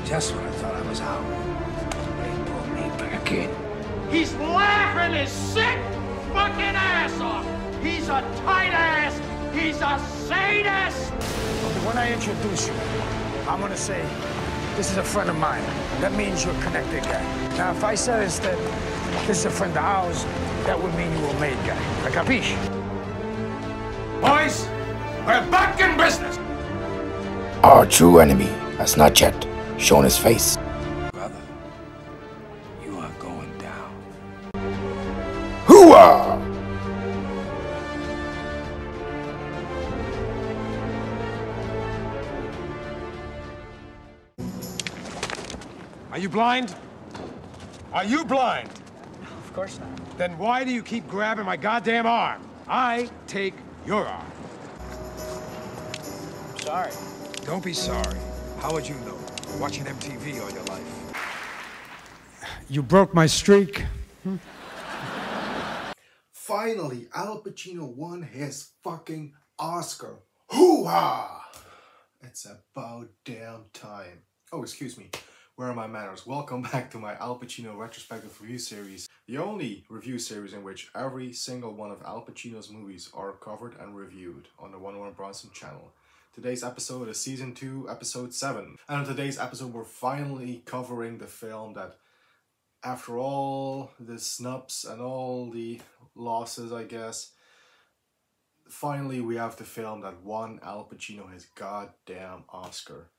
Just when I thought I was out, they pulled me back in. He's laughing his sick fucking ass off. He's a tight ass. He's a sadist. Okay, when I introduce you, I'm gonna say, this is a friend of mine. That means you're a connected guy. Now, if I said instead, this is a friend of ours, that would mean you were a made guy. I capiche? Boys, we're back in business. Our true enemy has not yet shown his face. Brother, you are going down. Hooah! Are you blind? Are you blind? Of course not. Then why do you keep grabbing my goddamn arm? I take your arm. I'm sorry. Don't be sorry. How would you know? Watching MTV all your life. You broke my streak. Finally, Al Pacino won his fucking Oscar. Hoo-ha! It's about damn time. Oh, excuse me. Where are my manners? Welcome back to my Al Pacino retrospective review series. The only review series in which every single one of Al Pacino's movies are covered and reviewed on the 101 Bronson channel. Today's episode is Season 2, Episode 7. And on today's episode, we're finally covering the film that, after all the snubs and all the losses, I guess, finally we have the film that won Al Pacino his goddamn Oscar.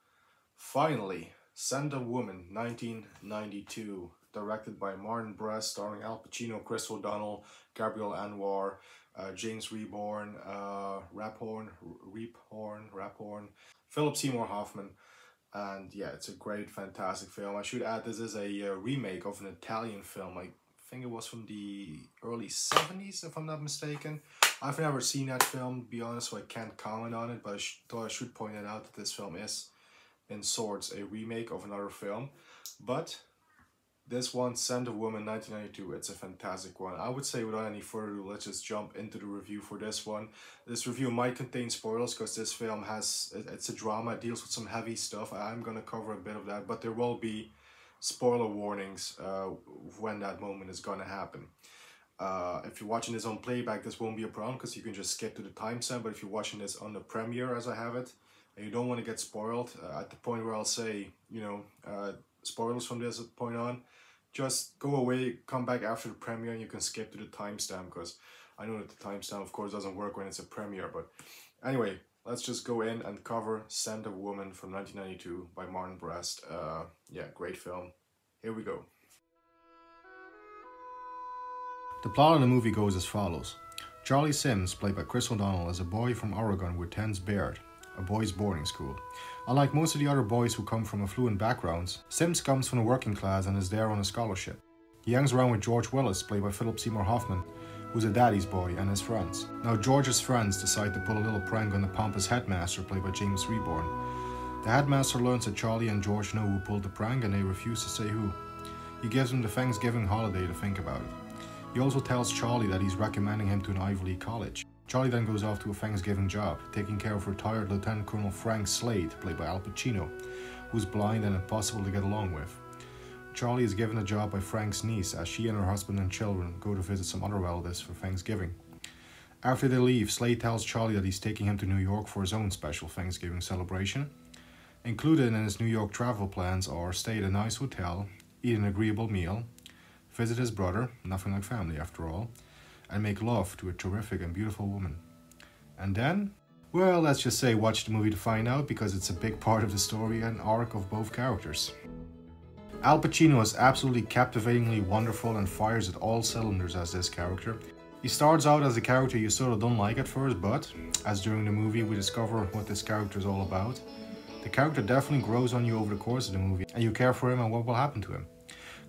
Finally, Scent of Woman, 1992, directed by Martin Brest, starring Al Pacino, Chris O'Donnell, Gabrielle Anwar, James Rebhorn, Raphorn, Philip Seymour Hoffman, and yeah, it's a great, fantastic film. I should add, this is a remake of an Italian film. I think it was from the early 70s, if I'm not mistaken. I've never seen that film, to be honest, so I can't comment on it, but I thought I should point it out that this film is, in sorts, a remake of another film. But this one, Scent of Woman 1992, it's a fantastic one. I would say without any further ado, let's just jump into the review for this one. This review might contain spoilers because this film it's a drama, it deals with some heavy stuff. I'm going to cover a bit of that, but there will be spoiler warnings when that moment is going to happen. If you're watching this on playback, this won't be a problem because you can just skip to the timestamp, but if you're watching this on the premiere as I have it, and you don't want to get spoiled at the point where I'll say, you know, spoilers from this point on, just go away, come back after the premiere, and you can skip to the timestamp, because I know that the timestamp, of course, doesn't work when it's a premiere. But anyway, let's just go in and cover Scent of Woman from 1992 by Martin Brest. Yeah, great film. Here we go. The plot of the movie goes as follows. Charlie Sims, played by Chris O'Donnell, is a boy from Oregon who attends Baird, a boys' boarding school. Unlike most of the other boys who come from affluent backgrounds, Sims comes from the working class and is there on a scholarship. He hangs around with George Willis, played by Philip Seymour Hoffman, who's a daddy's boy, and his friends. Now George's friends decide to pull a little prank on the pompous headmaster, played by James Rebhorn. The headmaster learns that Charlie and George know who pulled the prank, and they refuse to say who. He gives them the Thanksgiving holiday to think about it. He also tells Charlie that he's recommending him to an Ivy League college. Charlie then goes off to a Thanksgiving job, taking care of retired Lieutenant Colonel Frank Slade, played by Al Pacino, who's blind and impossible to get along with. Charlie is given a job by Frank's niece as she and her husband and children go to visit some other relatives for Thanksgiving. After they leave, Slade tells Charlie that he's taking him to New York for his own special Thanksgiving celebration. Included in his New York travel plans are stay at a nice hotel, eat an agreeable meal, visit his brother, nothing like family after all, and make love to a terrific and beautiful woman. And then, well, let's just say watch the movie to find out, because it's a big part of the story and arc of both characters. Al Pacino is absolutely captivatingly wonderful and fires at all cylinders as this character. He starts out as a character you sort of don't like at first, but as during the movie we discover what this character is all about, the character definitely grows on you over the course of the movie, and you care for him and what will happen to him.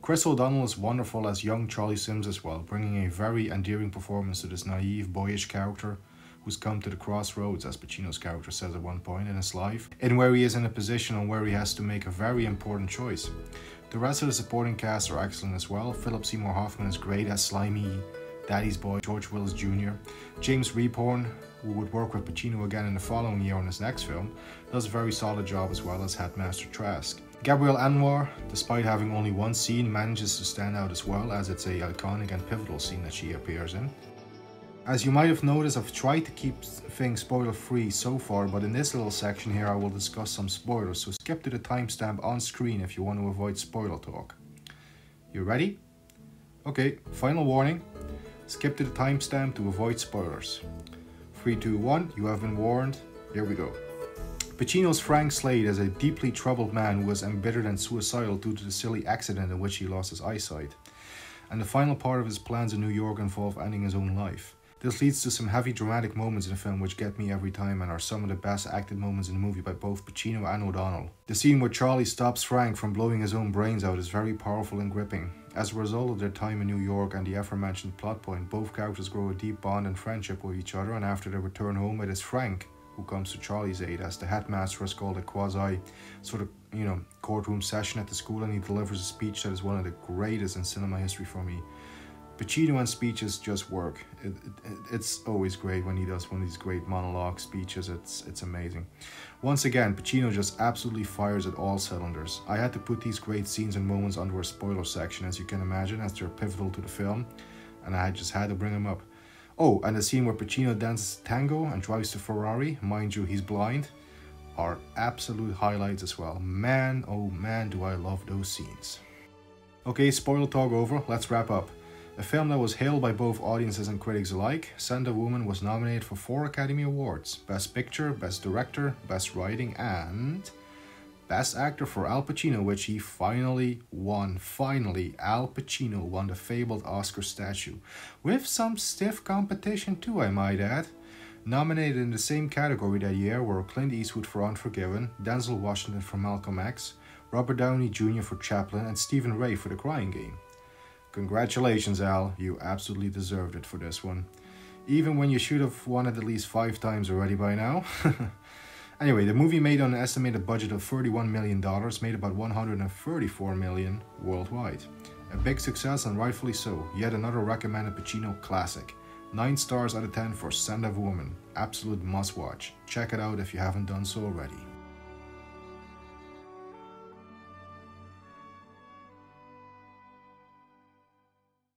Chris O'Donnell is wonderful as young Charlie Sims as well, bringing a very endearing performance to this naive, boyish character who's come to the crossroads, as Pacino's character says at one point in his life, in where he is in a position on where he has to make a very important choice. The rest of the supporting cast are excellent as well. Philip Seymour Hoffman is great as slimy daddy's boy George Willis Jr. James Rebhorn, who would work with Pacino again in the following year on his next film, does a very solid job as well as Headmaster Trask. Gabrielle Anwar, despite having only one scene, manages to stand out as well, as it's a iconic and pivotal scene that she appears in. As you might have noticed, I've tried to keep things spoiler free so far, but in this little section here I will discuss some spoilers, so skip to the timestamp on screen if you want to avoid spoiler talk. You ready? Okay, final warning. Skip to the timestamp to avoid spoilers. 3, 2, 1, you have been warned. Here we go. Pacino's Frank Slade is a deeply troubled man who is embittered and suicidal due to the silly accident in which he lost his eyesight. And the final part of his plans in New York involve ending his own life. This leads to some heavy dramatic moments in the film which get me every time and are some of the best acted moments in the movie by both Pacino and O'Donnell. The scene where Charlie stops Frank from blowing his own brains out is very powerful and gripping. As a result of their time in New York and the aforementioned plot point, both characters grow a deep bond and friendship with each other, and after they return home, it is Frank who comes to Charlie's aid, as the headmaster has called a quasi courtroom session at the school, and he delivers a speech that is one of the greatest in cinema history for me. Pacino and speeches just work. It's always great when he does one of these great monologue speeches. It's amazing. Once again, Pacino just absolutely fires at all cylinders. I had to put these great scenes and moments under a spoiler section, as you can imagine, as they're pivotal to the film, and I just had to bring them up. Oh, and the scene where Pacino dances tango and drives the Ferrari, mind you, he's blind, are absolute highlights as well. Man, oh man, do I love those scenes. Okay, spoiler talk over, let's wrap up. A film that was hailed by both audiences and critics alike, Scent of Woman was nominated for 4 Academy Awards: Best Picture, Best Director, Best Writing, and Best Actor for Al Pacino, which he finally won. Finally, Al Pacino won the fabled Oscar statue, with some stiff competition too, I might add. Nominated in the same category that year were Clint Eastwood for Unforgiven, Denzel Washington for Malcolm X, Robert Downey Jr. for Chaplin, and Stephen Ray for The Crying Game. Congratulations, Al, you absolutely deserved it for this one. Even when you should have won it at least 5 times already by now. Anyway, the movie made on an estimated budget of $31 million, made about $134 million worldwide. A big success, and rightfully so. Yet another recommended Pacino classic. 9 stars out of 10 for Scent of Woman. Absolute must watch. Check it out if you haven't done so already.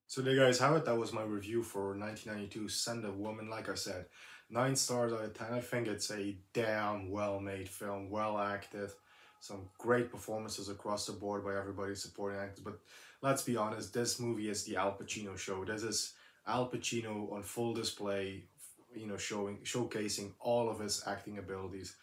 So there you guys have it. That was my review for 1992 Scent of Woman. Like I said, 9 stars out of 10. I think it's a damn well-made film, well acted. Some great performances across the board by everybody supporting actors. But let's be honest, this movie is the Al Pacino show. This is Al Pacino on full display, you know, showcasing all of his acting abilities.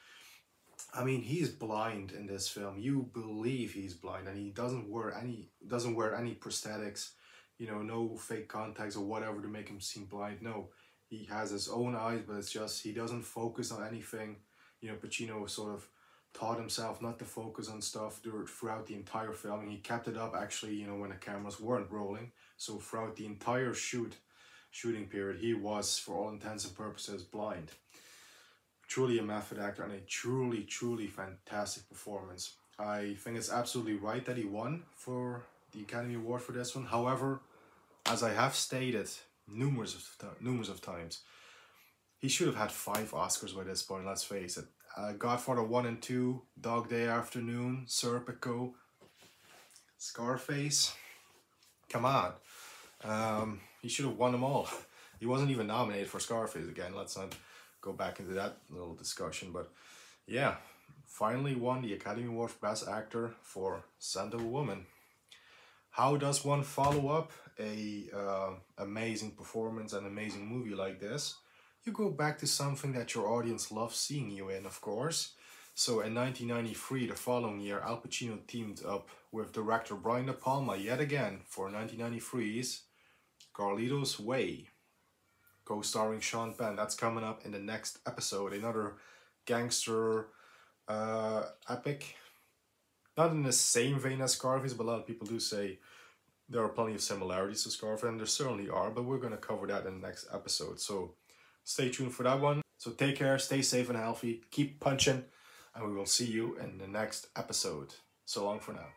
I mean, he's blind in this film. You believe he's blind, and he doesn't wear any prosthetics. You know, no fake contacts or whatever to make him seem blind. No, he has his own eyes, but it's just he doesn't focus on anything. You know, Pacino sort of taught himself not to focus on stuff throughout the entire film, and he kept it up actually, you know, when the cameras weren't rolling. So throughout the entire shooting period, he was, for all intents and purposes, blind. Truly a method actor, and a truly, truly fantastic performance. I think it's absolutely right that he won for the Academy Award for this one. However, as I have stated numerous of times, he should have had 5 Oscars by this point, let's face it. Godfather 1 and 2, Dog Day Afternoon, Serpico, Scarface. Come on. He should have won them all. He wasn't even nominated for Scarface again. Let's not go back into that little discussion. But yeah, finally won the Academy Award for Best Actor for Scent of a Woman. How does one follow up a amazing performance and amazing movie like this? You go back to something that your audience loves seeing you in, of course. So in 1993, the following year, Al Pacino teamed up with director Brian De Palma yet again for 1993's Carlito's Way, co-starring Sean Penn. That's coming up in the next episode. Another gangster epic. Not in the same vein as Scarface, but a lot of people do say there are plenty of similarities to Scarface, and there certainly are, but we're going to cover that in the next episode. So stay tuned for that one. So take care, stay safe and healthy, keep punching, and we will see you in the next episode. So long for now.